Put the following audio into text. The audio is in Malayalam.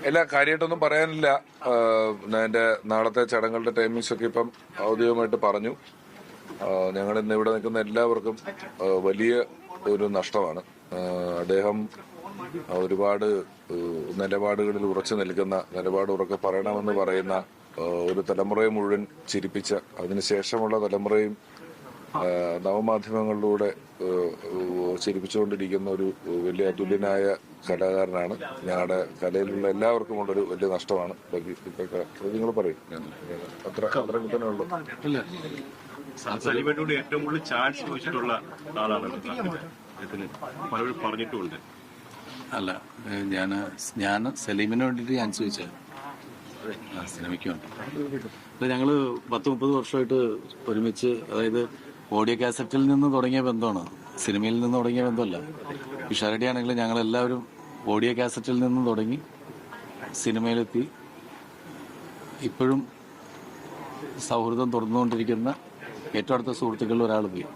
എല്ലാ കാര്യമായിട്ടൊന്നും പറയാനില്ല. എന്റെ നാളത്തെ ചടങ്ങുകളുടെ ടൈമിങ്സ് ഒക്കെ ഇപ്പം ഔദ്യോഗികമായിട്ട് പറഞ്ഞു. ഞങ്ങൾ ഇന്ന് ഇവിടെ നിൽക്കുന്ന എല്ലാവർക്കും വലിയ ഒരു നഷ്ടമാണ്. അദ്ദേഹം ഒരുപാട് നിലപാടുകളിൽ ഉറച്ചു നിൽക്കുന്ന, നിലപാട് ഉറക്കെ പറയണമെന്ന് പറയുന്ന ഒരു തലമുറയെ മുഴുവൻ ചിരിപ്പിച്ച, അതിനുശേഷമുള്ള തലമുറയും നവമാധ്യമങ്ങളിലൂടെ ചിരിപ്പിച്ചുകൊണ്ടിരിക്കുന്ന ഒരു വലിയ അതുല്യനായ കലാകാരനാണ്. ഞങ്ങളുടെ കലയിലുള്ള എല്ലാവർക്കും ഉള്ളൊരു വലിയ നഷ്ടമാണ്. നിങ്ങൾ പറയും, അത്ര തന്നെ ഉള്ളു. സലീമിനോട് ഏറ്റവും കൂടുതൽ ചാൻസ് ചോദിച്ചിട്ടുള്ള ആളാണ് പലരും പറഞ്ഞിട്ടുമുണ്ട്. അല്ല, ഞാൻ സലീമിന് വേണ്ടിയിട്ട് ഞാൻ ചോദിച്ചത് സിനിമയ്ക്ക് വേണ്ടി. ഞങ്ങള് 10-30 വർഷമായിട്ട് ഒരുമിച്ച്, അതായത് ഓഡിയോ കാസറ്റിൽ നിന്ന് തുടങ്ങിയ ബന്ധമാണ്, സിനിമയിൽ നിന്ന് തുടങ്ങിയ ബന്ധമല്ല. പിഷാരടി ആണെങ്കിലും ഞങ്ങളെല്ലാവരും ഓഡിയോ കാസറ്റിൽ നിന്ന് തുടങ്ങി സിനിമയിലെത്തി. ഇപ്പോഴും സൗഹൃദം തുറന്നുകൊണ്ടിരിക്കുന്ന ഏറ്റവും അടുത്ത സുഹൃത്തുക്കളിൽ ഒരാൾ പോയി.